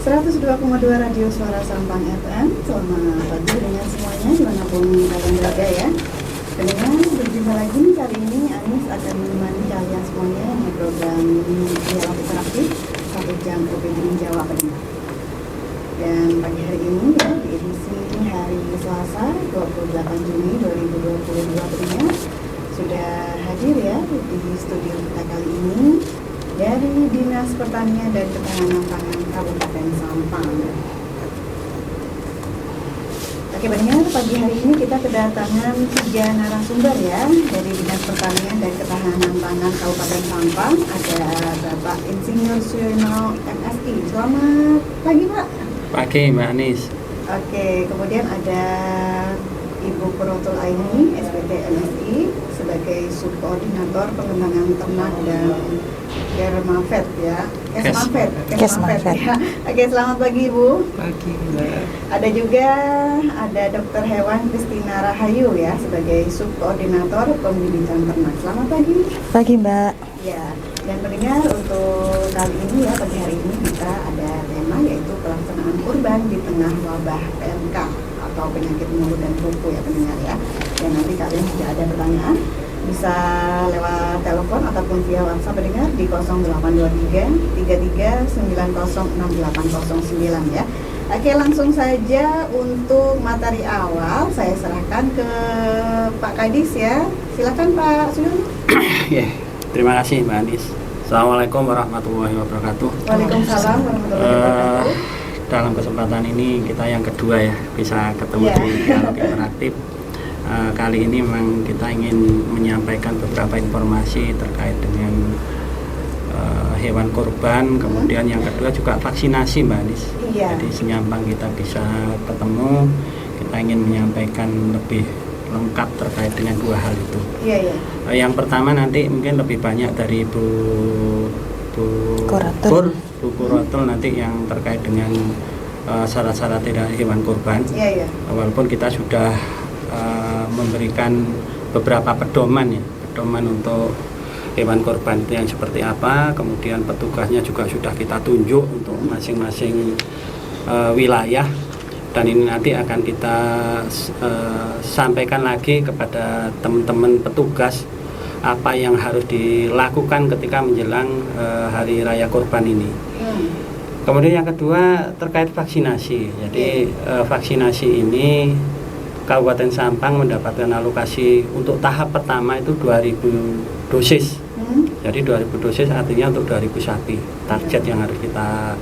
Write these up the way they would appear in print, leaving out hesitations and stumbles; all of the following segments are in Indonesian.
102,2 Radio Suara Sampang FM. Selamat pagi dengan semuanya dimanapun kalian berada ya. Pendengar, berjumpa lagi nih, kali ini Anis akan menemani kalian semuanya di program Dialog Interaktif 1 jam OPD Jawa pendengar. Dan pagi hari ini ya, di edisi hari Selasa 28 Juni 2022 pendengar sudah hadir ya di studio kita kali ini dari Dinas Pertanian dan Ketahanan Pangan Kabupaten Sampang. Oke pendengar, pagi hari ini kita kedatangan 3 narasumber ya dari Dinas Pertanian dan Ketahanan Pangan Kabupaten Sampang. Ada Bapak Insinyur Suyono MSI. Selamat pagi Pak. Pagi Mbak Anis. Oke, kemudian ada Ibu Purwotul Aini, SPT MSI, sebagai Subkoordinator Pengembangan Ternak dan Kesmafet ya. Kesmafet ya. Oke, selamat pagi Ibu. Pagi Mbak. Ada juga Dokter Hewan Kristina Rahayu ya sebagai Subkoordinator Pembibitan Ternak. Selamat pagi. Pagi Mbak. Ya, dan pendengar untuk kali ini ya, pagi hari ini kita ada tema yaitu pelaksanaan kurban di tengah wabah PMK atau penyakit mulut dan kuku ya pendengar ya. Dan nanti kalian jika ada pertanyaan bisa lewat telepon ataupun via WhatsApp pendengar di 0823 33 906809 ya. Oke, langsung saja untuk materi awal saya serahkan ke Pak Kadis ya. Silakan Pak Suyono. Ya, terima kasih Mbak Anis. Assalamualaikum warahmatullahi wabarakatuh. Waalaikumsalam warahmatullahi wabarakatuh. Dalam kesempatan ini kita yang kedua ya bisa ketemu di Dialog Interaktif. Kali ini memang kita ingin menyampaikan beberapa informasi terkait dengan hewan kurban, kemudian yang kedua juga vaksinasi Mbak Anis. Iya. Jadi senyampang kita bisa ketemu, kita ingin menyampaikan lebih lengkap terkait dengan dua hal itu. Iya, iya. Yang pertama nanti mungkin lebih banyak dari Bu Purwotul nanti yang terkait dengan syarat-syarat tidak hewan kurban. Iya, iya. Walaupun kita sudah memberikan beberapa pedoman untuk hewan kurban itu yang seperti apa, kemudian petugasnya juga sudah kita tunjuk untuk masing-masing wilayah, dan ini nanti akan kita sampaikan lagi kepada teman-teman petugas apa yang harus dilakukan ketika menjelang hari raya kurban ini. Kemudian yang kedua terkait vaksinasi. Jadi vaksinasi ini Kabupaten Sampang mendapatkan alokasi untuk tahap pertama itu 2000 dosis. Jadi 2000 dosis artinya untuk 2000 sapi. Target yang harus kita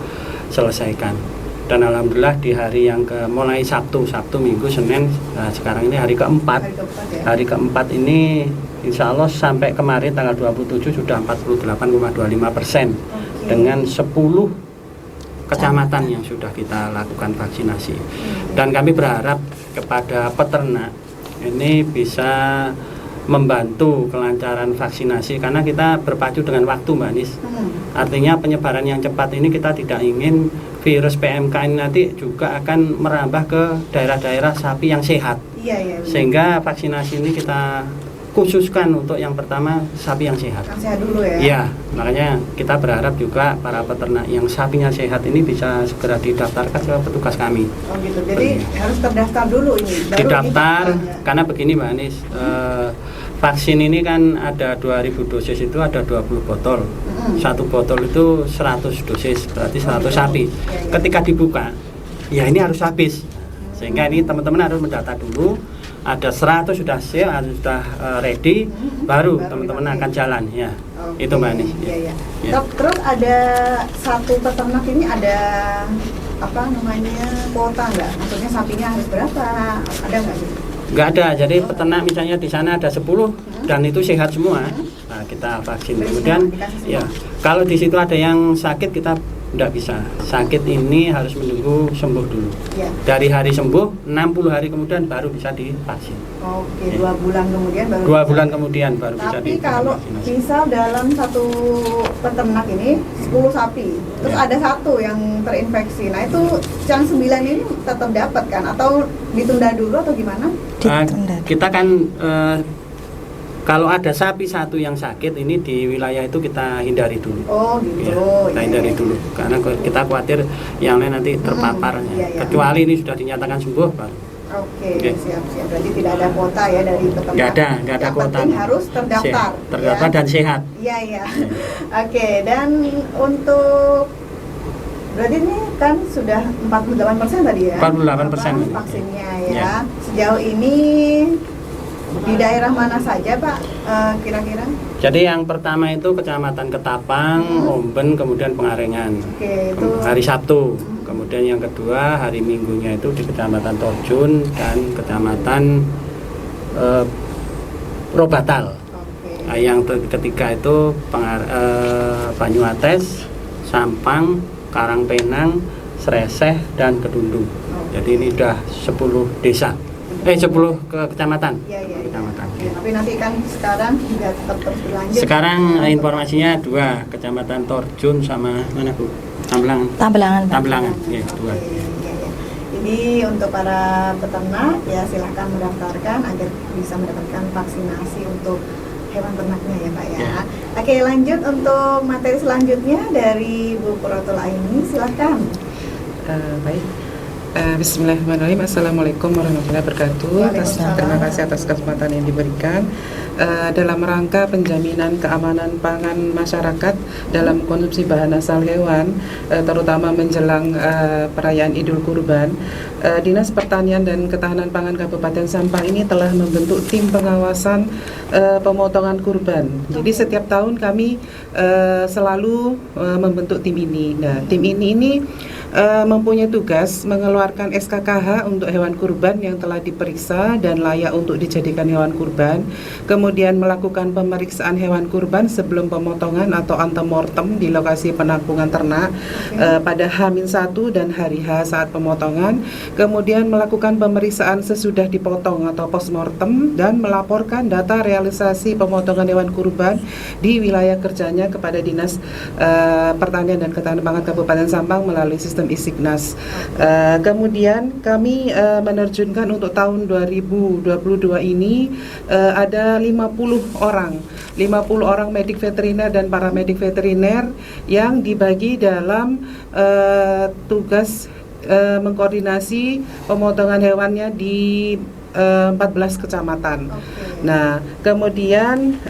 selesaikan. Dan alhamdulillah di hari yang mulai Sabtu, Minggu, Senin, sekarang ini hari keempat. Hari keempat ini insya Allah sampai kemarin tanggal 27 sudah 48,25% dengan 10 kecamatan yang sudah kita lakukan vaksinasi. Dan kami berharap kepada peternak ini bisa membantu kelancaran vaksinasi karena kita berpacu dengan waktu Mbak Anis. Artinya penyebaran yang cepat ini kita tidak ingin virus PMK ini nanti juga akan merambah ke daerah-daerah sapi yang sehat. Sehingga vaksinasi ini kita khususkan untuk yang pertama sapi yang sehat. Yang sehat dulu ya. Iya, makanya kita berharap juga para peternak yang sapinya sehat ini bisa segera didaftarkan ke petugas kami. Oh gitu. Jadi harus terdaftar dulu ini. Baru didaftar karena begini Mbak Anis, vaksin ini kan ada 2000 dosis itu ada 20 botol. Satu botol itu 100 dosis, berarti 100 sapi. Ketika dibuka, ya ini harus habis. Sehingga ini teman-teman harus mendata dulu. Ada 100 sudah siap, sudah ready, baru teman-teman akan jalan ya. Itu Mbak Anis. Iya. Terus ada satu peternak ini ada apa namanya kuota nggak? Maksudnya sapinya harus berapa? Ada nggak sih? Nggak ada. Jadi peternak misalnya di sana ada 10 dan itu sehat semua. Nah, kita vaksin. Kemudian ya kalau di situ ada yang sakit kita tidak bisa. Sakit ini harus menunggu sembuh dulu. Dari hari sembuh 60 hari kemudian baru bisa divaksin. Oke, 2 bulan kemudian baru. 2 bulan kemudian baru bisa divaksin. Tapi kalau misal dalam satu peternak ini 10 sapi, terus ada satu yang terinfeksi. Nah, itu yang 9 ini tetap dapat kan atau ditunda dulu atau gimana? Kita kan Kalau ada sapi satu yang sakit ini di wilayah itu kita hindari dulu. Oh gitu. Ya, kita hindari dulu karena kita khawatir yang lain nanti terpapar. Iya. Kecuali ini sudah dinyatakan sembuh, Pak. Oke, siap. Berarti tidak ada kuota ya dari peternak. Nggak ada Yang kuota. penting harus terdaftar. Terdaftar dan sehat. Iya. Oke, dan untuk berarti ini kan sudah 48% tadi ya? 48% vaksinnya ya. Ya. Sejauh ini di daerah mana saja Pak kira-kira? Jadi yang pertama itu Kecamatan Ketapang, Omben, kemudian Pengarengan. Oke, itu Hari Sabtu. Kemudian yang kedua hari Minggunya itu di Kecamatan Torjun dan Kecamatan Robatal. Oke. Nah, yang ketiga itu Banyuates, Sampang, Karangpenang, Sreseh, dan Kedundung. Jadi ini sudah 10 desa. 10 kecamatan. Iya. Kecamatan. Ya, tapi nanti kan sekarang juga tetap terus berlanjut. Sekarang informasinya 2, Kecamatan Torjun sama mana Bu? Tambelangan. Ya, 2. Iya. Jadi untuk para peternak ya silahkan mendaftarkan agar bisa mendapatkan vaksinasi untuk hewan ternaknya ya Pak ya. Ya. Oke, lanjut untuk materi selanjutnya dari Bu Qurratul Aini, silahkan. Baik. Bismillahirrahmanirrahim. Assalamualaikum warahmatullahi wabarakatuh. Terima kasih atas kesempatan yang diberikan. Dalam rangka penjaminan keamanan pangan masyarakat dalam konsumsi bahan asal hewan, terutama menjelang perayaan Idul Kurban, Dinas Pertanian dan Ketahanan Pangan Kabupaten Sampang ini telah membentuk tim pengawasan pemotongan kurban. Jadi setiap tahun kami selalu membentuk tim ini. Nah, tim ini mempunyai tugas mengeluarkan SKKH untuk hewan kurban yang telah diperiksa dan layak untuk dijadikan hewan kurban, kemudian melakukan pemeriksaan hewan kurban sebelum pemotongan atau antemortem di lokasi penampungan ternak pada H-1 dan hari H saat pemotongan, kemudian melakukan pemeriksaan sesudah dipotong atau postmortem, dan melaporkan data realisasi pemotongan hewan kurban di wilayah kerjanya kepada Dinas Pertanian dan Ketahanan Pangan Kabupaten Sampang melalui sistem Isignas. Kemudian kami menerjunkan untuk tahun 2022 ini ada 50 orang medik veteriner dan paramedik veteriner yang dibagi dalam tugas mengkoordinasi pemotongan hewannya di 14 kecamatan. Nah, kemudian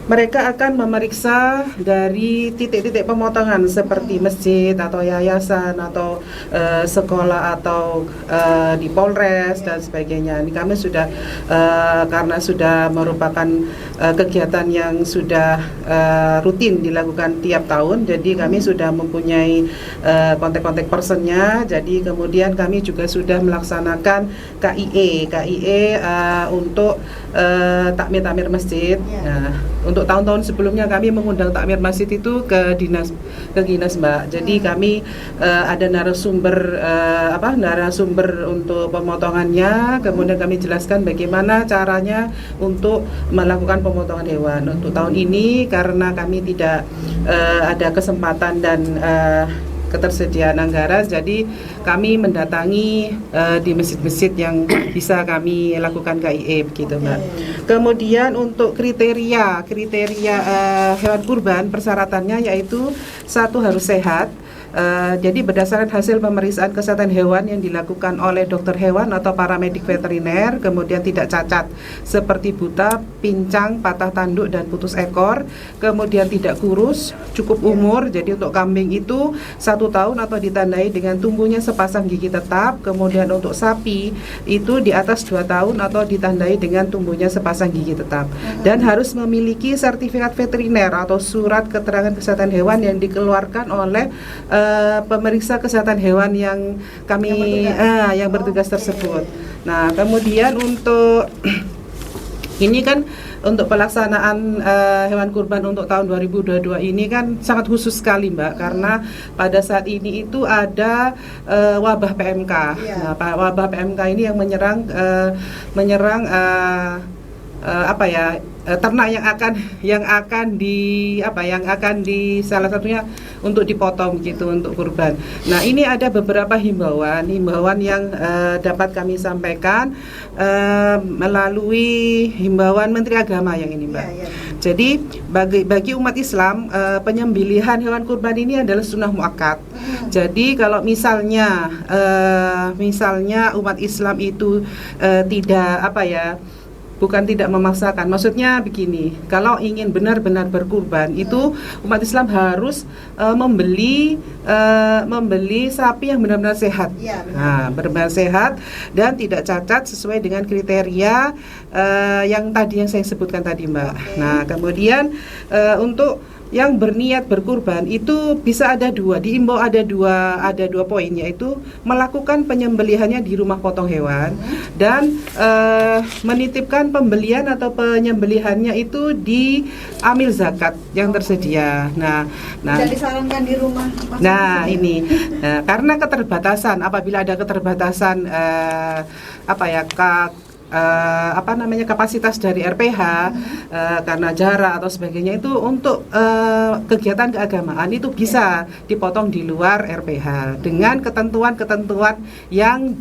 mereka akan memeriksa dari titik-titik pemotongan seperti masjid atau yayasan atau sekolah atau di Polres dan sebagainya. Ini kami sudah karena sudah merupakan kegiatan yang sudah rutin dilakukan tiap tahun. Jadi kami sudah mempunyai kontak-kontak personnya. Jadi kemudian kami juga sudah melaksanakan KIE untuk takmir masjid. Nah, untuk tahun-tahun sebelumnya kami mengundang takmir masjid itu ke dinas Mbak. Jadi kami ada narasumber untuk pemotongannya. Kemudian kami jelaskan bagaimana caranya untuk melakukan pemotongan hewan. Untuk tahun ini karena kami tidak ada kesempatan dan ketersediaan anggaran, jadi kami mendatangi di masjid-masjid yang bisa kami lakukan KIE begitu Mbak. Kemudian untuk kriteria hewan kurban, persyaratannya yaitu 1 harus sehat. Jadi berdasarkan hasil pemeriksaan kesehatan hewan yang dilakukan oleh dokter hewan atau paramedik veteriner, kemudian tidak cacat seperti buta, pincang, patah tanduk dan putus ekor, kemudian tidak kurus, cukup umur. Jadi untuk kambing itu 1 tahun atau ditandai dengan tumbuhnya sepasang gigi tetap. Kemudian untuk sapi itu di atas 2 tahun atau ditandai dengan tumbuhnya sepasang gigi tetap, dan harus memiliki sertifikat veteriner atau surat keterangan kesehatan hewan yang dikeluarkan oleh pemeriksa kesehatan hewan yang kami yang bertugas tersebut. Nah, kemudian untuk ini kan untuk pelaksanaan hewan kurban untuk tahun 2022 ini kan sangat khusus sekali Mbak, karena pada saat ini itu ada wabah PMK. Nah, wabah PMK ini yang menyerang ternak yang akan di salah satunya untuk dipotong gitu untuk kurban. Nah, ini ada beberapa himbauan yang dapat kami sampaikan melalui himbauan Menteri Agama yang ini, Mbak. Ya. Jadi bagi umat Islam, penyembelihan hewan kurban ini adalah sunnah muakkad. Jadi kalau misalnya umat Islam itu bukan tidak memaksakan. Maksudnya begini, kalau ingin benar-benar berkurban itu umat Islam harus membeli sapi yang benar-benar sehat. Ya, benar-benar sehat dan tidak cacat sesuai dengan kriteria yang saya sebutkan tadi, Mbak. Okay. Nah, kemudian untuk yang berniat berkurban itu bisa diimbau ada dua poin, yaitu melakukan penyembelihannya di rumah potong hewan dan menitipkan pembelian atau penyembelihannya itu di amil zakat yang tersedia. Nah, tidak disarankan di rumah. Karena keterbatasan, apabila ada keterbatasan kapasitas dari RPH karena jarak atau sebagainya, itu untuk kegiatan keagamaan itu bisa dipotong di luar RPH dengan ketentuan-ketentuan yang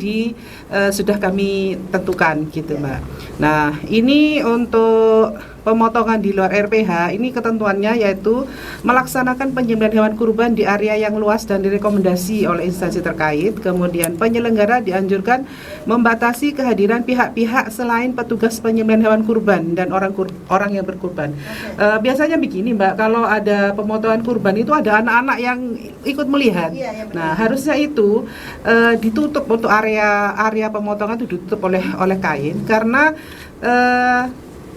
sudah kami tentukan gitu, Mbak. Nah, ini untuk pemotongan di luar RPH, ini ketentuannya yaitu melaksanakan penyembelihan hewan kurban di area yang luas dan direkomendasi oleh instansi terkait. Kemudian penyelenggara dianjurkan membatasi kehadiran pihak-pihak selain petugas penyembelihan hewan kurban dan orang yang berkurban. Biasanya begini, Mbak, kalau ada pemotongan kurban itu ada anak-anak yang ikut melihat. Nah, harusnya itu ditutup untuk area pemotongan itu ditutup oleh kain, karena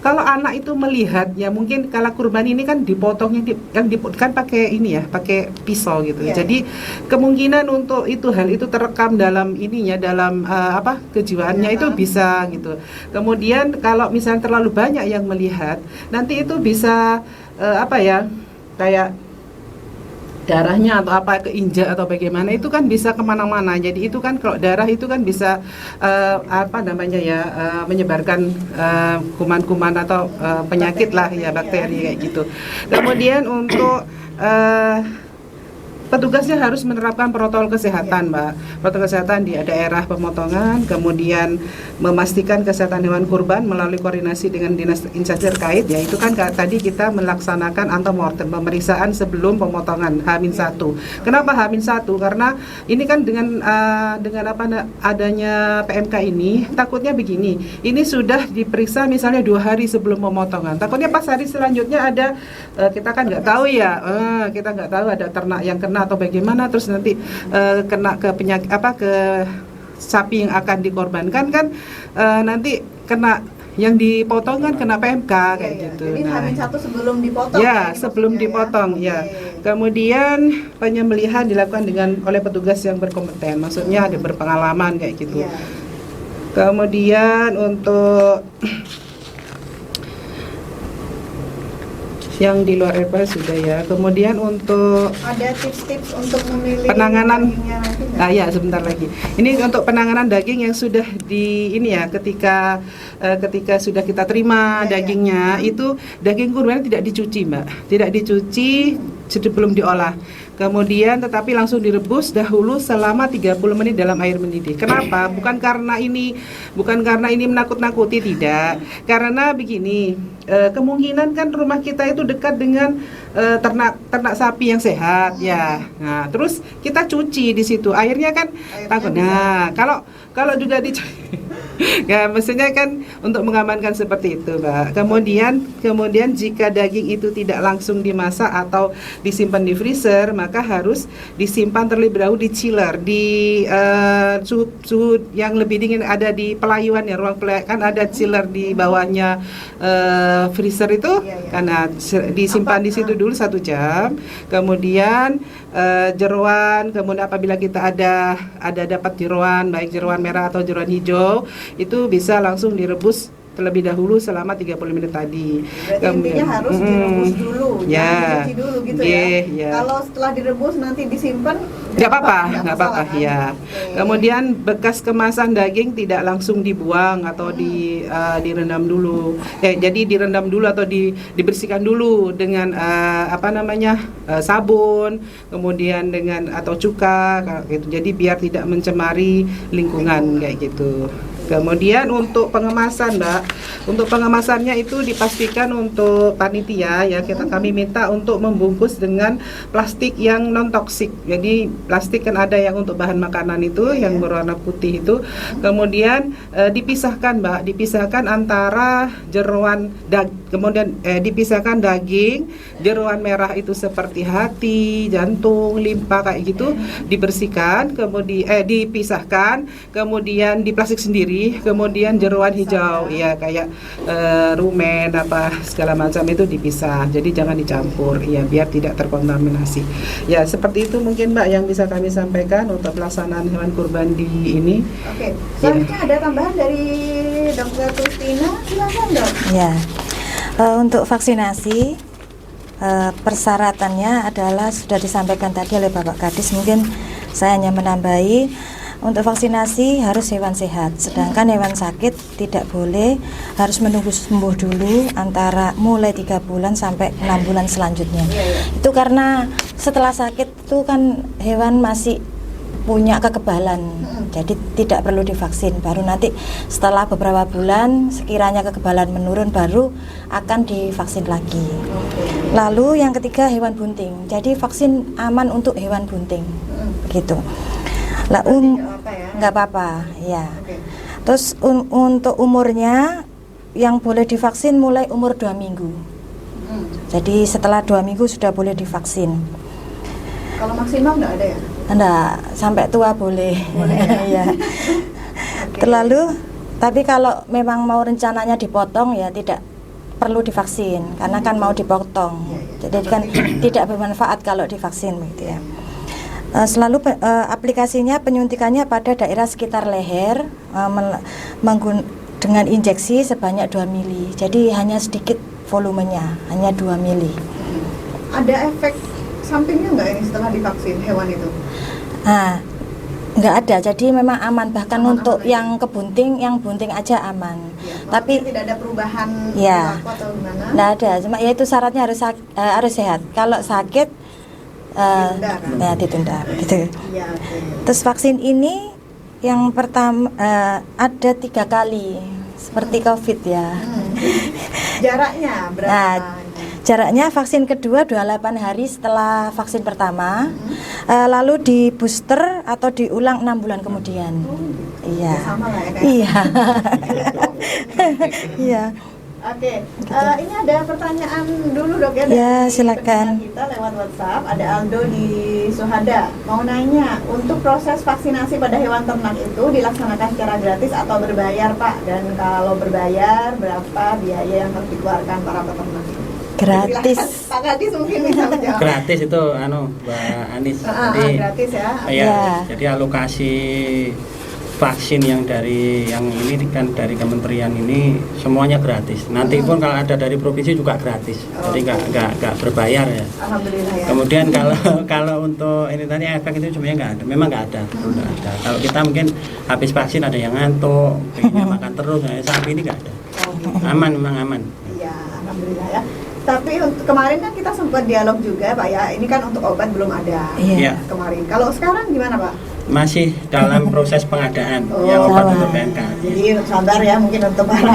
kalau anak itu melihat, ya mungkin kalau kurban ini kan dipotongnya kan pakai pakai pisau gitu. Jadi kemungkinan untuk hal itu terekam dalam kejiwaannya itu bisa gitu. Kemudian kalau misalnya terlalu banyak yang melihat, nanti itu bisa kayak darahnya atau keinjak atau bagaimana, itu kan bisa kemana-mana. Jadi itu kan kalau darah itu kan bisa menyebarkan kuman-kuman atau penyakit lah ya, bakteri kayak gitu. Kemudian untuk petugasnya harus menerapkan protokol kesehatan, Mbak. Protokol kesehatan di daerah pemotongan, kemudian memastikan kesehatan hewan kurban melalui koordinasi dengan dinas instansi terkait. Ya, itu kan tadi kita melaksanakan antemortem, pemeriksaan sebelum pemotongan H-1. Kenapa H-1? Karena ini kan dengan adanya PMK ini, takutnya begini. Ini sudah diperiksa misalnya 2 hari sebelum pemotongan. Takutnya pas hari selanjutnya ada kita kan nggak tahu ya, kita nggak tahu ada ternak yang kena atau bagaimana, terus nanti kena ke penyakit ke sapi yang akan dikorbankan kan, nanti kena yang dipotong kan kena PMK kayak gitu. Jadi H-1 sebelum dipotong. Sebelum dipotong ya. Kemudian penyembelihan dilakukan oleh petugas yang berkompeten, maksudnya ada berpengalaman kayak gitu. Kemudian untuk yang di luar RPH sudah ya. Kemudian untuk ada tips-tips untuk memilih penanganan dagingnya nanti, sebentar lagi. Ini untuk penanganan daging yang sudah ketika sudah kita terima dagingnya, itu daging kurban tidak dicuci, Mbak. Tidak dicuci sebelum diolah. Kemudian tetapi langsung direbus dahulu selama 30 menit dalam air mendidih. Kenapa? Bukan karena ini menakut-nakuti, tidak. Karena begini, kemungkinan kan rumah kita itu dekat dengan ternak sapi yang sehat ya. Nah, terus kita cuci di situ. Airnya kan takut. Nah, kalau juga dicuci ya, maksudnya kan untuk mengamankan seperti itu, Mbak. Kemudian jika daging itu tidak langsung dimasak atau disimpan di freezer, maka harus disimpan terlebih dahulu di chiller, di suhu yang lebih dingin. Ada di pelayuan ya, ruang pelayuan kan ada chiller di bawahnya freezer itu, karena disimpan di situ dulu 1 jam. Kemudian jeroan, kemudian apabila kita ada dapat jeroan, baik jeroan merah atau jeroan hijau, itu bisa langsung direbus terlebih dahulu selama 30 menit tadi. Berarti intinya harus direbus dulu, ya, jangan dicuci dulu gitu ya. Kalau setelah direbus nanti disimpan nggak apa-apa kan? ya. Kemudian bekas kemasan daging tidak langsung dibuang atau direndam dulu. Jadi direndam dulu atau dibersihkan dulu dengan sabun, kemudian dengan atau cuka gitu. Jadi biar tidak mencemari lingkungan kayak gitu. Kemudian untuk pengemasan, Mbak, untuk pengemasannya itu dipastikan untuk panitia ya, kami minta untuk membungkus dengan plastik yang non toksik. Jadi plastik kan ada yang untuk bahan makanan itu yang berwarna putih itu. Kemudian dipisahkan, Mbak, dipisahkan antara jeroan kemudian dipisahkan daging, jeroan merah itu seperti hati, jantung, limpa kayak gitu dibersihkan, kemudian dipisahkan, kemudian di plastik sendiri. Kemudian jeroan hijau ya kayak rumen apa segala macam itu dipisah. Jadi jangan dicampur ya biar tidak terkontaminasi. Ya seperti itu mungkin Mbak yang bisa kami sampaikan untuk pelaksanaan hewan kurban di ini. Oke. Selanjutnya ada tambahan dari Dr. Tustina, silakan Dok. Ya. Untuk vaksinasi persyaratannya adalah sudah disampaikan tadi oleh Bapak Kadis. Mungkin saya hanya menambahi. Untuk vaksinasi harus hewan sehat, sedangkan hewan sakit tidak boleh, harus menunggu sembuh dulu antara mulai 3 bulan sampai 6 bulan selanjutnya. Itu karena setelah sakit itu kan hewan masih punya kekebalan, jadi tidak perlu divaksin. Baru nanti setelah beberapa bulan sekiranya kekebalan menurun baru akan divaksin lagi. Lalu yang ketiga hewan bunting, jadi vaksin aman untuk hewan bunting, gitu. Lah nggak apa-apa ya. Terus untuk umurnya yang boleh divaksin mulai umur 2 minggu. Jadi setelah 2 minggu sudah boleh divaksin. Kalau maksimal nggak ada ya? Enggak, sampai tua boleh. Ya. Terlalu, tapi kalau memang mau rencananya dipotong ya tidak perlu divaksin karena kan mau dipotong. Jadi kan tidak bermanfaat kalau divaksin gitu ya. Selalu aplikasinya penyuntikannya pada daerah sekitar leher dengan injeksi sebanyak 2 mili. Jadi hanya sedikit volumenya, hanya 2 mili. Ada efek sampingnya nggak ini setelah divaksin hewan itu? Nggak ada, jadi memang aman. Bahkan untuk yang bunting aja aman. Ya, tapi tidak ada perubahan ya, atau gimana? Nggak ada, cuma ya itu syaratnya harus sehat. Kalau sakit ditunda gitu. Ya, Terus vaksin ini yang pertama ada 3 kali seperti COVID ya. Jaraknya berapa? Jaraknya vaksin kedua 28 hari setelah vaksin pertama, lalu di booster atau diulang 6 bulan kemudian. Iya. Sama lah ya, kan? Iya. Iya. Oke, ini ada pertanyaan dulu Dok ya. Ya, silakan. Kita lewat WhatsApp, ada Aldo di Suhada. Mau nanya, untuk proses vaksinasi pada hewan ternak itu dilaksanakan secara gratis atau berbayar Pak? Dan kalau berbayar, berapa biaya yang harus dikeluarkan para peternak? Gratis. Pak Kadis mungkin bisa menjawab. Gratis itu Mbak Anis. Jadi gratis ya. Ya. Jadi alokasi vaksin yang ini kan dari kementerian ini semuanya gratis. Nanti pun kalau ada dari provinsi juga gratis. Jadi nggak berbayar ya. Alhamdulillah ya. Kemudian kalau untuk ini tadi efek itu sebenarnya nggak ada. Memang nggak ada. Kalau kita mungkin habis vaksin ada yang ngantuk, pengennya makan terus. Sapi ini nggak ada. Aman, memang aman. Iya, alhamdulillah ya. Tapi kemarin kan kita sempat dialog juga Pak ya. Ini kan untuk obat belum ada. Iya. Kemarin. Kalau sekarang gimana Pak? Masih dalam proses pengadaan yang obat untuk PMK. Jadi sabar ya mungkin untuk para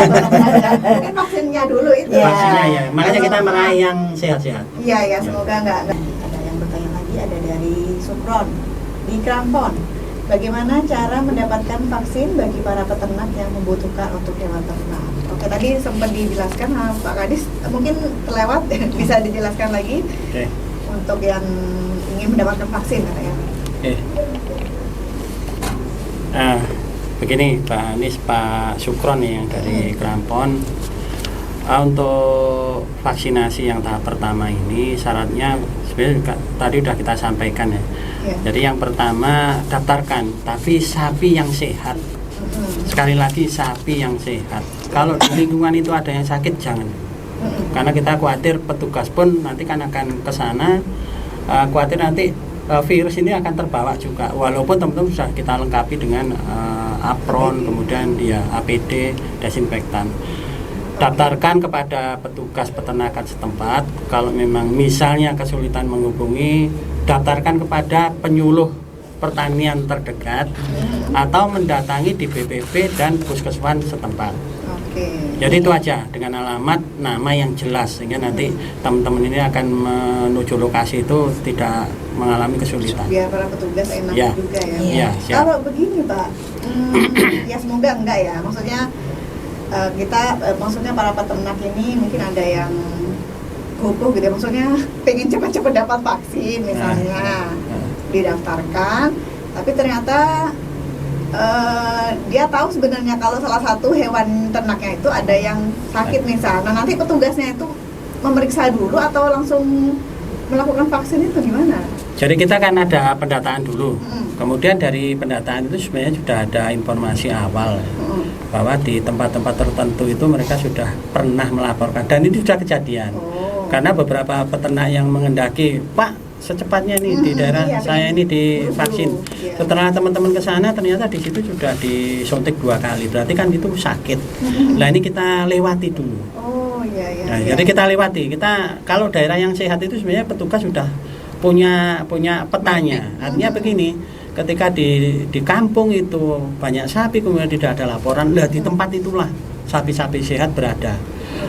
mungkin vaksinnya dulu itu. Vaksinnya ya. Makanya kita meraih yang sehat-sehat. Iya ya, semoga enggak. Ada yang bertanya lagi, ada dari Supron di Krampon. Bagaimana cara mendapatkan vaksin bagi para peternak yang membutuhkan untuk hewan ternak? Oke, tadi sempat dijelaskan Pak Kadis, mungkin terlewat bisa dijelaskan lagi. Oke. Untuk yang ingin mendapatkan vaksin katanya. Oke. Begini Pak Anis, Pak Sukron nih yang dari Krampon. Untuk vaksinasi yang tahap pertama ini syaratnya sebenarnya tadi sudah kita sampaikan ya. Jadi yang pertama daftarkan, tapi sapi yang sehat. sekali lagi sapi yang sehat. Kalau di lingkungan itu ada yang sakit jangan. Karena kita khawatir petugas pun nanti kan akan ke sana, khawatir nanti virus ini akan terbawa juga. Walaupun teman-teman sudah kita lengkapi dengan apron, kemudian ya APD, desinfektan. Daftarkan kepada petugas peternakan setempat. Kalau memang misalnya kesulitan menghubungi, daftarkan kepada penyuluh pertanian terdekat atau mendatangi di BPP dan puskesmas setempat. Jadi itu aja, dengan alamat, nama yang jelas, sehingga nanti teman-teman ini akan menuju lokasi itu tidak mengalami kesulitan. Biar para petugas enak Ya. juga ya. Ya, siap. Kalau begini Pak, ya semoga enggak ya. Maksudnya maksudnya para peternak ini mungkin ada yang gopoh gitu ya. Maksudnya pengen cepat-cepat dapat vaksin misalnya, didaftarkan, tapi ternyata dia tahu sebenarnya kalau salah satu hewan ternaknya itu ada yang sakit misalnya. Nah, nanti petugasnya itu memeriksa dulu atau langsung melakukan vaksin itu gimana? Jadi kita kan ada pendataan dulu. Kemudian dari pendataan itu sebenarnya sudah ada informasi awal bahwa di tempat-tempat tertentu itu mereka sudah pernah melaporkan, dan ini sudah kejadian. Karena beberapa peternak yang mengendaki, Pak, secepatnya nih di daerah saya ini divaksin. Setelah teman-teman ke sana ternyata di situ sudah disuntik 2 kali. Berarti kan itu sakit. Nah, ini kita lewati dulu. Jadi kita lewati. Kita kalau daerah yang sehat itu sebenarnya petugas sudah punya petanya. Artinya begini, ketika di kampung itu banyak sapi kemudian tidak ada laporan, lah di tempat itulah sapi-sapi sehat berada.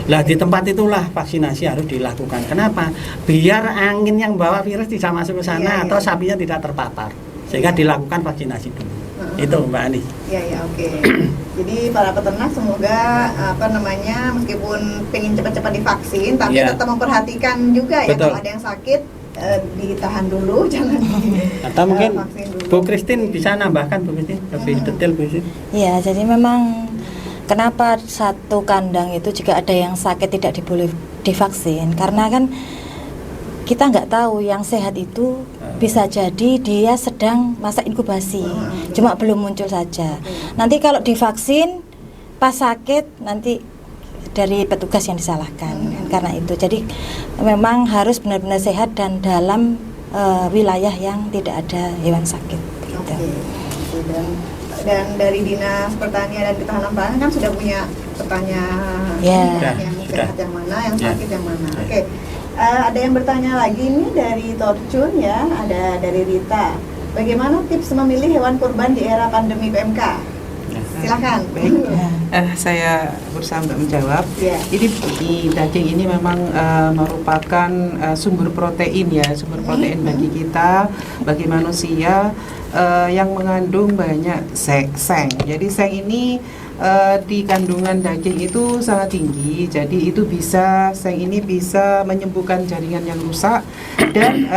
Lah di tempat itulah vaksinasi harus dilakukan. Kenapa? Biar angin yang bawa virus tidak masuk ke sana atau sapinya tidak terpapar. Sehingga dilakukan vaksinasi dulu. Itu Mbak Ani. Iya, oke. Jadi para peternak semoga meskipun pengen cepat-cepat divaksin, tapi tetap memperhatikan juga ya. Betul. Kalau ada yang sakit ditahan dulu, jangan atau mungkin Bu Christine bisa nambahkan, Bu Christine, lebih detail Bu Christine. Iya, jadi memang kenapa satu kandang itu jika ada yang sakit tidak diboleh divaksin, karena kan kita nggak tahu yang sehat itu bisa jadi dia sedang masa inkubasi, cuma belum muncul saja. Nanti kalau divaksin pas sakit nanti dari petugas yang disalahkan. Karena itu jadi memang harus benar-benar sehat dan dalam wilayah yang tidak ada hewan sakit gitu. Dan dari Dinas Pertanian dan Ketahanan Pangan kan sudah punya petanya yang sehat yang mana, yang sakit yang mana. Oke. Ada yang bertanya lagi ini dari Torcun ya, ada dari Rita. Bagaimana tips memilih hewan kurban di era pandemi PMK? Silakan. Baik. Saya berusaha untuk menjawab. Jadi daging ini memang merupakan sumber protein ya, sumber protein bagi kita, bagi manusia, yang mengandung banyak seng. Jadi seng ini di kandungan daging itu sangat tinggi. Jadi itu seng ini bisa menyembuhkan jaringan yang rusak dan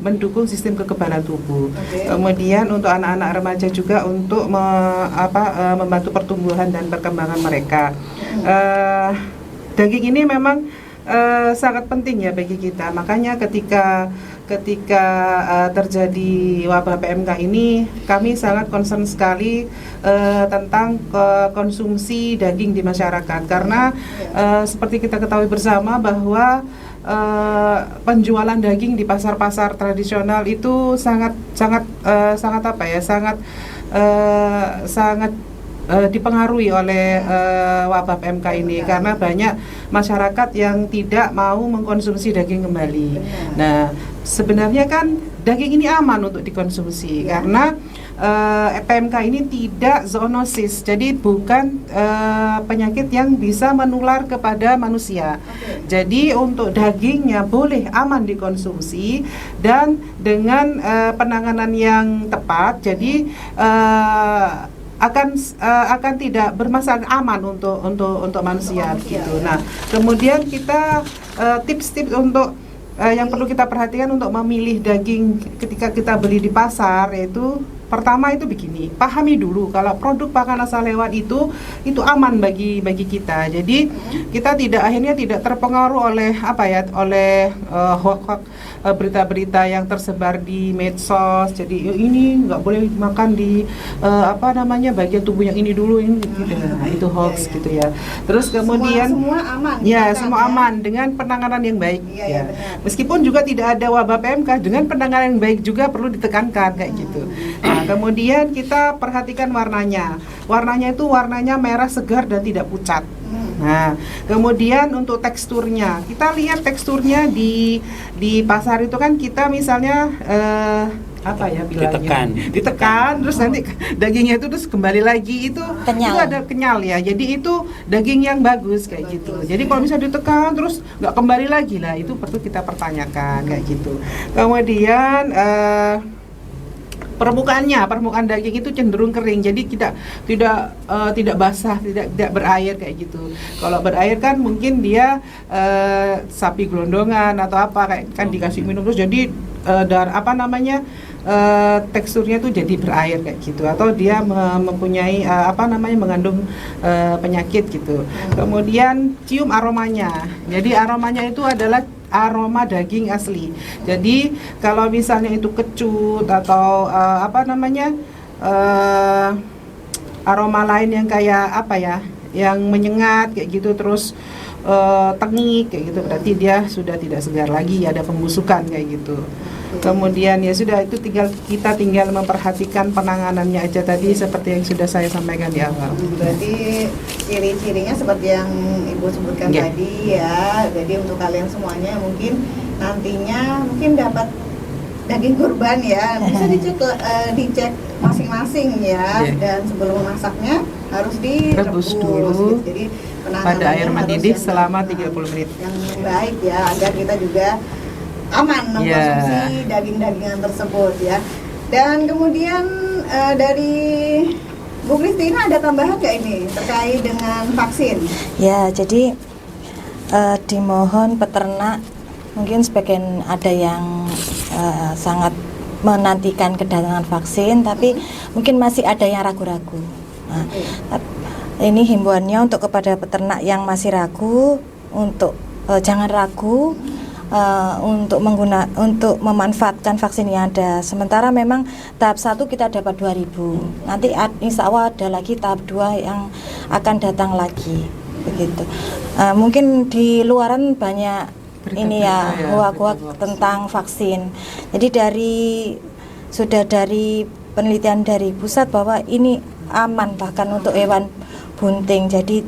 mendukung sistem kekebalan tubuh. Kemudian untuk anak-anak remaja juga untuk membantu pertumbuhan dan perkembangan mereka. Daging ini memang sangat penting ya bagi kita. Makanya ketika terjadi wabah PMK ini, kami sangat concern sekali tentang konsumsi daging di masyarakat, karena seperti kita ketahui bersama bahwa penjualan daging di pasar-pasar tradisional itu sangat dipengaruhi oleh wabah PMK ini, karena banyak masyarakat yang tidak mau mengkonsumsi daging kembali. Nah, sebenarnya kan daging ini aman untuk dikonsumsi karena PMK ini tidak zoonosis, jadi bukan penyakit yang bisa menular kepada manusia. Jadi untuk dagingnya boleh aman dikonsumsi dan dengan penanganan yang tepat, jadi akan tidak bermasalah, aman untuk manusia gitu. Nah, kemudian kita tips-tips untuk yang perlu kita perhatikan untuk memilih daging ketika kita beli di pasar, yaitu pertama itu begini, pahami dulu kalau produk pakan asal hewan itu aman bagi kita. Jadi kita akhirnya tidak terpengaruh oleh hoax berita-berita yang tersebar di medsos. Jadi ini nggak boleh makan di bagian tubuh yang ini dulu ini gitu. Nah, itu hoax gitu ya. Terus kemudian semua aman. Ya, semua aman dengan penanganan yang baik. Ya. Meskipun juga tidak ada wabah PMK, dengan penanganan yang baik juga perlu ditekankan kayak gitu. Nah, kemudian kita perhatikan warnanya. Warnanya itu warnanya merah segar dan tidak pucat. Nah, kemudian untuk teksturnya, kita lihat teksturnya di pasar itu kan kita misalnya ditekan terus nanti dagingnya itu terus kembali lagi itu ada kenyal ya, jadi itu daging yang bagus kayak gitu. Jadi kalau misalnya ditekan terus nggak kembali lagi lah, itu perlu kita pertanyakan kayak gitu. Kemudian permukaan daging itu cenderung kering, jadi tidak basah, tidak berair kayak gitu. Kalau berair kan mungkin dia sapi gelondongan atau apa kan dikasih minum terus jadi teksturnya tuh jadi berair kayak gitu, atau dia mempunyai mengandung penyakit gitu. Kemudian cium aromanya. Jadi aromanya itu adalah aroma daging asli. Jadi kalau misalnya itu kecut atau aroma lain yang kayak yang menyengat kayak gitu, terus tengik kayak gitu, berarti dia sudah tidak segar lagi, ada pembusukan kayak gitu. Kemudian ya sudah, itu kita tinggal memperhatikan penanganannya aja tadi seperti yang sudah saya sampaikan di awal. Berarti ciri-cirinya seperti yang Ibu sebutkan tadi ya. Jadi untuk kalian semuanya mungkin nantinya dapat daging kurban ya, bisa dicek masing-masing ya. Dan sebelum memasaknya harus direbus dulu. Gitu. Jadi pada air mendidih selama 30 menit. Yang baik ya, agar kita juga aman mengkonsumsi daging-dagingan tersebut ya. Dan kemudian dari Bu Kristina ada tambahan nggak ini terkait dengan vaksin? Ya, jadi dimohon peternak, mungkin sebagian ada yang sangat menantikan kedatangan vaksin, tapi mungkin masih ada yang ragu-ragu. Nah, ini himbauannya untuk kepada peternak yang masih ragu, untuk jangan ragu untuk memanfaatkan vaksin yang ada. Sementara memang tahap 1 kita dapat 2.000. Nanti insya Allah ada lagi tahap 2 yang akan datang lagi. Begitu. Mungkin di luaran banyak hoak-hoak tentang vaksin. Jadi sudah dari penelitian dari pusat bahwa ini aman bahkan untuk hewan bunting. Jadi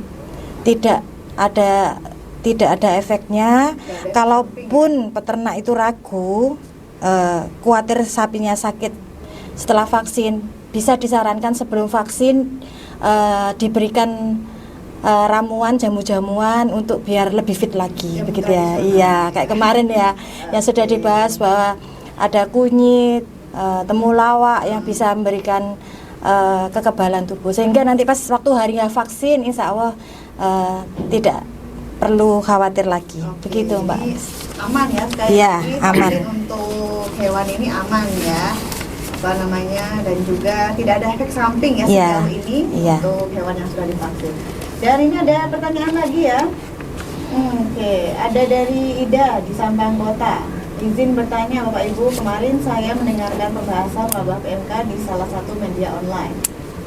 tidak ada efeknya. Kalaupun peternak itu ragu, khawatir sapinya sakit setelah vaksin, bisa disarankan sebelum vaksin diberikan ramuan, jamu-jamuan untuk biar lebih fit lagi, begitu ya. Iya, kayak kemarin ya yang sudah dibahas bahwa ada kunyit, temulawak yang bisa memberikan kekebalan tubuh, sehingga nanti pas waktu harinya vaksin insya Allah tidak perlu khawatir lagi. Begitu Mbak. Aman ya sekali lagi, aman. Untuk hewan ini aman ya, dan juga tidak ada efek samping ya sejauh ini untuk hewan yang sudah divaksin. Dan ini ada pertanyaan lagi ya. Ada dari Ida di Sampang Kota. Izin bertanya Bapak Ibu, kemarin saya mendengarkan pembahasan wabah PMK di salah satu media online.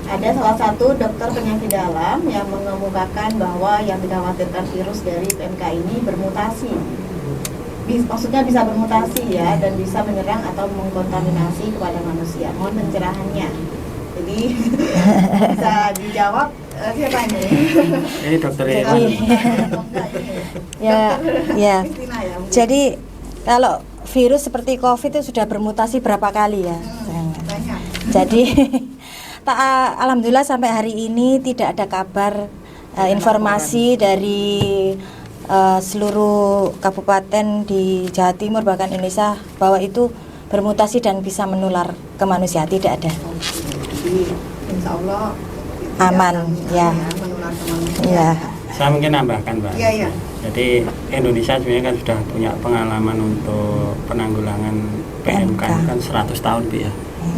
Ada salah satu dokter penyakit dalam yang mengemukakan bahwa yang dikhawatirkan virus dari PMK ini bermutasi. Maksudnya bisa bermutasi ya, dan bisa menyerang atau mengkontaminasi kepada manusia. Mohon pencerahannya. Jadi bisa dijawab siapa ini? Ini dokter Ewan. Ya. Jadi kalau virus seperti COVID itu sudah bermutasi berapa kali ya? Banyak. Jadi alhamdulillah sampai hari ini tidak ada kabar informasi dari seluruh kabupaten di Jawa Timur bahkan Indonesia bahwa itu bermutasi dan bisa menular ke manusia, tidak ada. Jadi insya Allah aman ya. Menular ke manusia. Ya. Saya mungkin nambahkan Mbak. Iya. Jadi Indonesia sebenarnya kan sudah punya pengalaman untuk penanggulangan PMK itu kan 100 tahun Bu ya.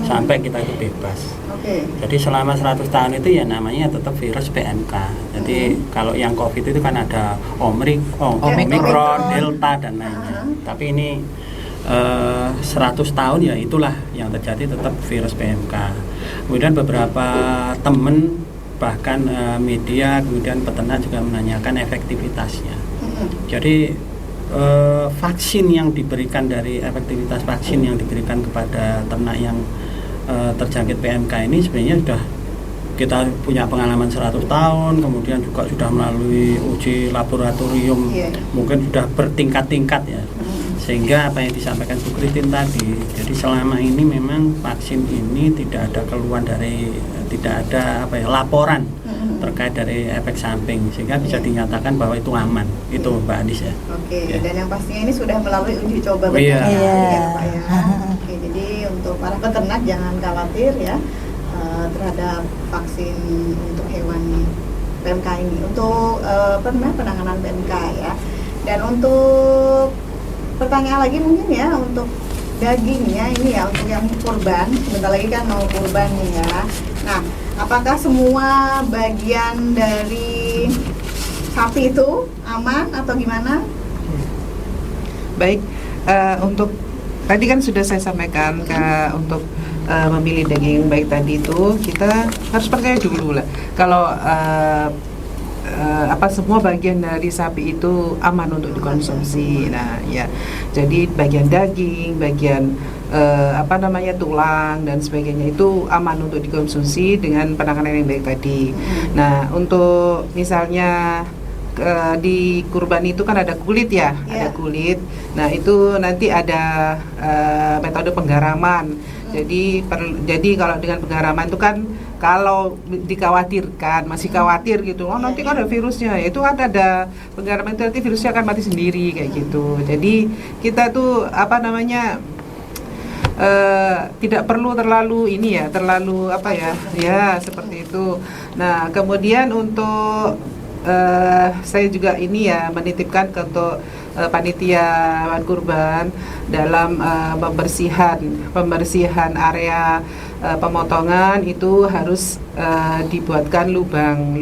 Sampai kita itu bebas. Oke. Jadi selama 100 tahun itu ya namanya tetap virus PMK. Jadi kalau yang COVID itu kan ada Omicron, Delta dan lainnya. Tapi ini 100 tahun ya itulah yang terjadi tetap virus PMK. Kemudian beberapa teman bahkan media kemudian peternak juga menanyakan efektivitasnya. Jadi vaksin yang diberikan dari efektivitas vaksin yang diberikan kepada ternak yang terjangkit PMK ini sebenarnya sudah kita punya pengalaman 100 tahun, kemudian juga sudah melalui uji laboratorium, mungkin sudah bertingkat-tingkat ya. Sehingga apa yang disampaikan Bu Christine tadi, jadi selama ini memang vaksin ini tidak ada keluhan dari, tidak ada laporan terkait dari efek samping, sehingga bisa dinyatakan bahwa itu aman. Itu Mbak Andis ya. Oke, dan yang pastinya ini sudah melalui uji coba Iya. ya Pak ya. Oke, jadi untuk para peternak jangan khawatir ya terhadap vaksin untuk hewan PMK ini, untuk penanganan PMK ya. Dan untuk pertanyaan lagi mungkin ya untuk dagingnya ini ya, untuk yang kurban, sebentar lagi kan mau kurban nih ya. Nah, apakah semua bagian dari sapi itu aman atau gimana? Baik, untuk tadi kan sudah saya sampaikan untuk memilih daging baik tadi itu kita harus percaya dulu lah kalau semua bagian dari sapi itu aman untuk dikonsumsi. Nah ya, jadi bagian daging, bagian tulang dan sebagainya itu aman untuk dikonsumsi dengan penanganan yang baik tadi. Nah untuk misalnya di kurban itu kan ada kulit ya, ada kulit. Nah itu nanti ada metode penggaraman. Jadi kalau dengan penggaraman itu kan kalau dikhawatirkan, masih khawatir gitu, nanti kan ada virusnya, itu kan ada penggaraman itu nanti virusnya akan mati sendiri kayak gitu. Jadi kita tuh tidak perlu terlalu seperti itu. Nah kemudian untuk saya juga menitipkan untuk panitia hewan kurban dalam pembersihan area pemotongan itu harus dibuatkan lubang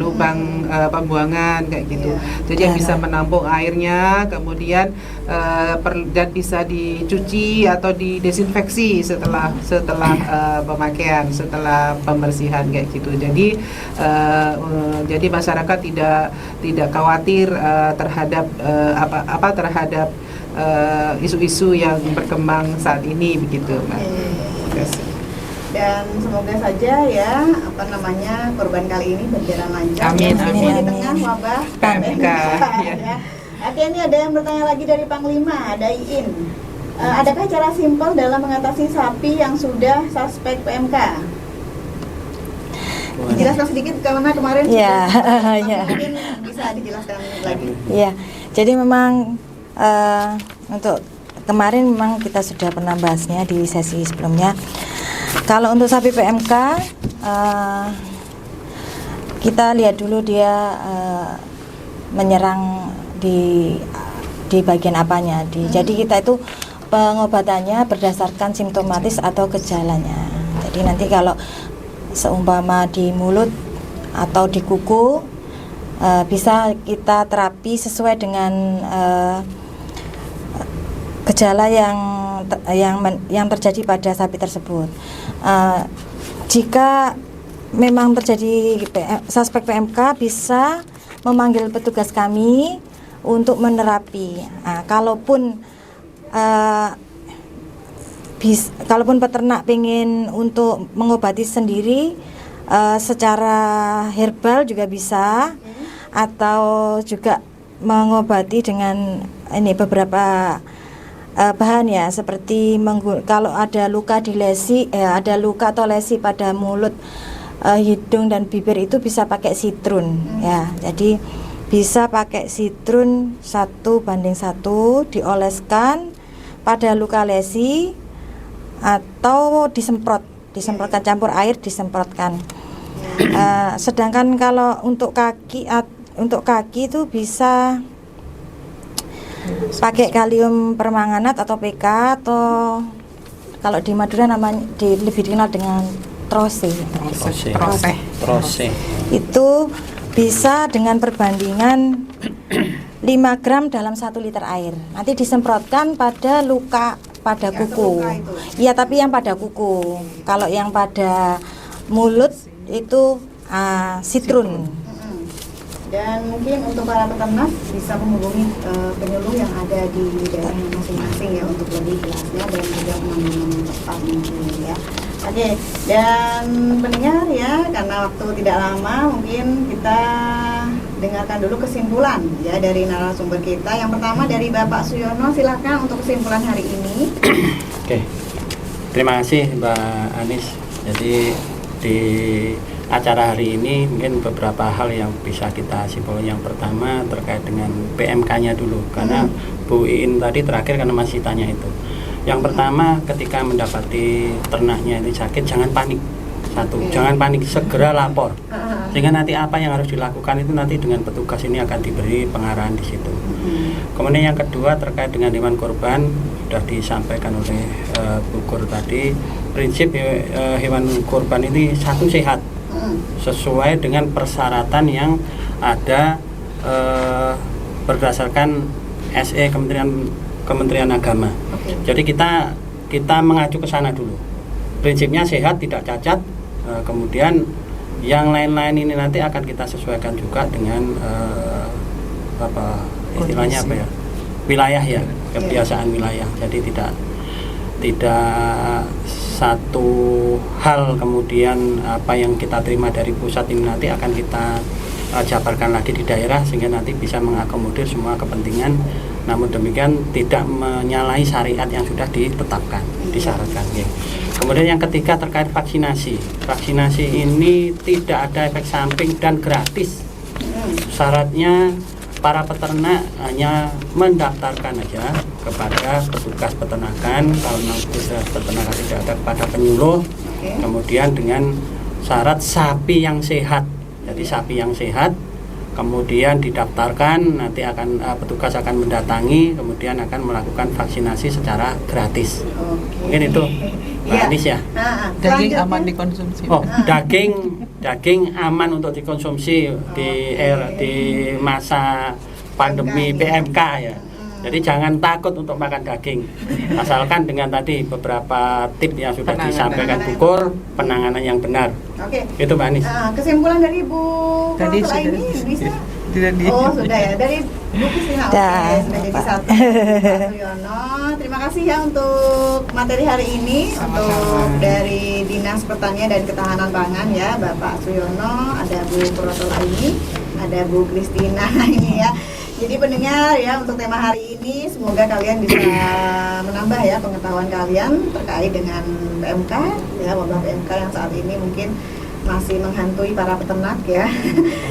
pembuangan kayak gitu. Jadi yang bisa menampung airnya, kemudian dan bisa dicuci atau didesinfeksi setelah pemakaian, setelah pembersihan kayak gitu. Jadi masyarakat tidak khawatir terhadap terhadap isu-isu yang berkembang saat ini begitu, Mbak. Terima kasih. Dan semoga saja ya kurban kali ini berjalan lancar. Amin, di amin. tengah wabah PMK. ya. Oke, ini ada yang bertanya lagi dari Panglima, ada Iin. Adakah cara simpel dalam mengatasi sapi yang sudah suspek PMK? Jelaskan sedikit karena kemarin mungkin bisa dijelaskan lagi. Ya, jadi memang untuk kemarin memang kita sudah pernah bahasnya di sesi sebelumnya. Kalau untuk sapi PMK, kita lihat dulu dia menyerang di bagian apanya. Jadi kita itu pengobatannya berdasarkan simptomatis atau gejalanya. Jadi nanti kalau seumpama di mulut atau di kuku, bisa kita terapi sesuai dengan gejala yang terjadi pada sapi tersebut. Jika memang terjadi suspek PMK, bisa memanggil petugas kami untuk menerapi. Kalaupun peternak ingin untuk mengobati sendiri secara herbal juga bisa, atau juga mengobati dengan beberapa bahan ya, seperti kalau ada luka di lesi, ada luka atau lesi pada mulut, hidung dan bibir, itu bisa pakai sitrun ya. Jadi bisa pakai sitrun 1:1 dioleskan pada luka lesi atau disemprotkan, campur air disemprotkan. Sedangkan kalau untuk kaki itu bisa pakai kalium permanganat atau PK, atau kalau di Madura namanya lebih dikenal dengan trose. Trose. Itu bisa dengan perbandingan 5 gram dalam 1 liter air. Nanti disemprotkan pada luka pada kuku. Iya, tapi yang pada kuku. Kalau yang pada mulut itu sitrun. Dan mungkin untuk para peternak bisa menghubungi penyuluh yang ada di daerah masing-masing ya untuk lebih jelasnya dan juga penanganan yang tepat mungkin ya. Oke, dan pendengar ya, karena waktu tidak lama mungkin kita dengarkan dulu kesimpulan ya dari narasumber kita. Yang pertama dari Bapak Suyono, silakan untuk kesimpulan hari ini. Oke, terima kasih Mbak Anis. Jadi di acara hari ini mungkin beberapa hal yang bisa kita simpulkan. Yang pertama terkait dengan PMK-nya dulu, karena Bu Iin tadi terakhir karena masih tanya itu. Yang pertama, ketika mendapati ternaknya ini sakit, jangan panik. Jangan panik, segera lapor. Sehingga nanti apa yang harus dilakukan itu nanti dengan petugas ini akan diberi pengarahan di situ. Kemudian yang kedua terkait dengan hewan kurban, sudah disampaikan oleh Bu Kur tadi, prinsip hewan kurban ini satu sehat, sesuai dengan persyaratan yang ada berdasarkan SE Kementerian Agama. Jadi kita mengacu ke sana dulu. Prinsipnya sehat, tidak cacat. Kemudian yang lain-lain ini nanti akan kita sesuaikan juga dengan istilahnya apa ya? Wilayah ya, kebiasaan wilayah. Jadi tidak satu hal kemudian apa yang kita terima dari pusat ini nanti akan kita jabarkan lagi di daerah sehingga nanti bisa mengakomodir semua kepentingan. Namun demikian tidak menyalahi syariat yang sudah ditetapkan, disyaratkan. Ya. Kemudian yang ketiga terkait vaksinasi. Vaksinasi ini tidak ada efek samping dan gratis. Syaratnya para peternak hanya mendaftarkan aja kepada petugas peternakan. Kalau petugas peternakan tidak ada kepada penyuluh. Kemudian dengan syarat sapi yang sehat. Jadi sapi yang sehat kemudian didaftarkan, nanti akan petugas akan mendatangi, kemudian akan melakukan vaksinasi secara gratis. Mungkin itu Mbak Anis ya. Daging aman dikonsumsi. Oh, daging aman untuk dikonsumsi di masa pandemi PMK ya. Jadi jangan takut untuk makan daging, asalkan dengan tadi beberapa tips yang sudah disampaikan Bu Kur, penanganan yang benar. Oke. Itu Mbak Anis. Kesimpulan dari Bu Tadi Kur sudah, ini bisa? Oh sudah ya, dari Bu Kristina. Oke, sudah jadi satu. Pak Suyono, terima kasih ya untuk materi hari ini. Untuk dari Dinas Pertanian dan Ketahanan Pangan ya, Bapak Suyono, ada Bu Kurotol ini, ada Bu Kristina ini ya. Jadi pendengar ya, untuk tema hari ini semoga kalian bisa menambah ya pengetahuan kalian terkait dengan PMK ya, wabah PMK yang saat ini mungkin masih menghantui para peternak ya.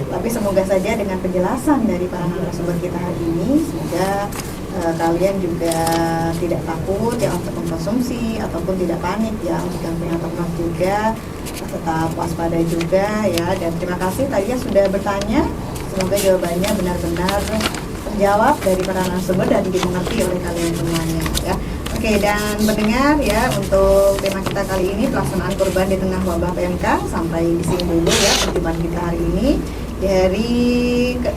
Tapi semoga saja dengan penjelasan dari para narasumber kita hari ini, semoga kalian juga tidak takut ya untuk mengkonsumsi ataupun tidak panik ya untuk yang punya ternak juga, tetap waspada juga ya. Dan terima kasih tadi yang sudah bertanya. Semoga jawabannya benar-benar terjawab dari para narasumber dan dimengerti oleh kalian semuanya ya. Oke, dan mendengar ya untuk tema kita kali ini pelaksanaan kurban di tengah wabah PMK, sampai di sini dulu ya perjumpaan kita hari ini. Dari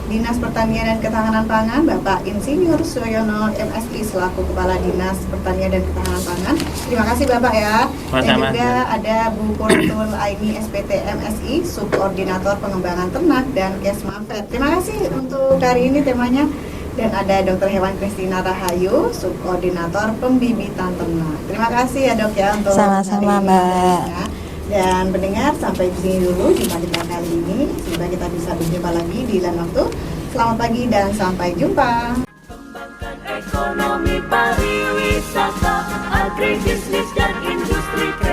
Dinas Pertanian dan Ketahanan Pangan, Bapak Insinyur Suyono MSI selaku Kepala Dinas Pertanian dan Ketahanan Pangan. Terima kasih Bapak ya. Dan juga ada Bu Kurtul Aini SPT MSI, Subkoordinator Pengembangan Ternak dan Kesmafet. Terima kasih untuk hari ini temanya. Dan ada Dr. Hewan Kristina Rahayu, Subkoordinator Pembibitan Ternak. Terima kasih ya Dok ya untuk sama-sama Mbak. Dan pendengar, sampai di sini dulu jumpa kita kali ini. Semoga kita bisa berjumpa lagi di lain waktu. Selamat pagi dan sampai jumpa. Kembangkan ekonomi pariwisata, agribisnis dan industri kreatif.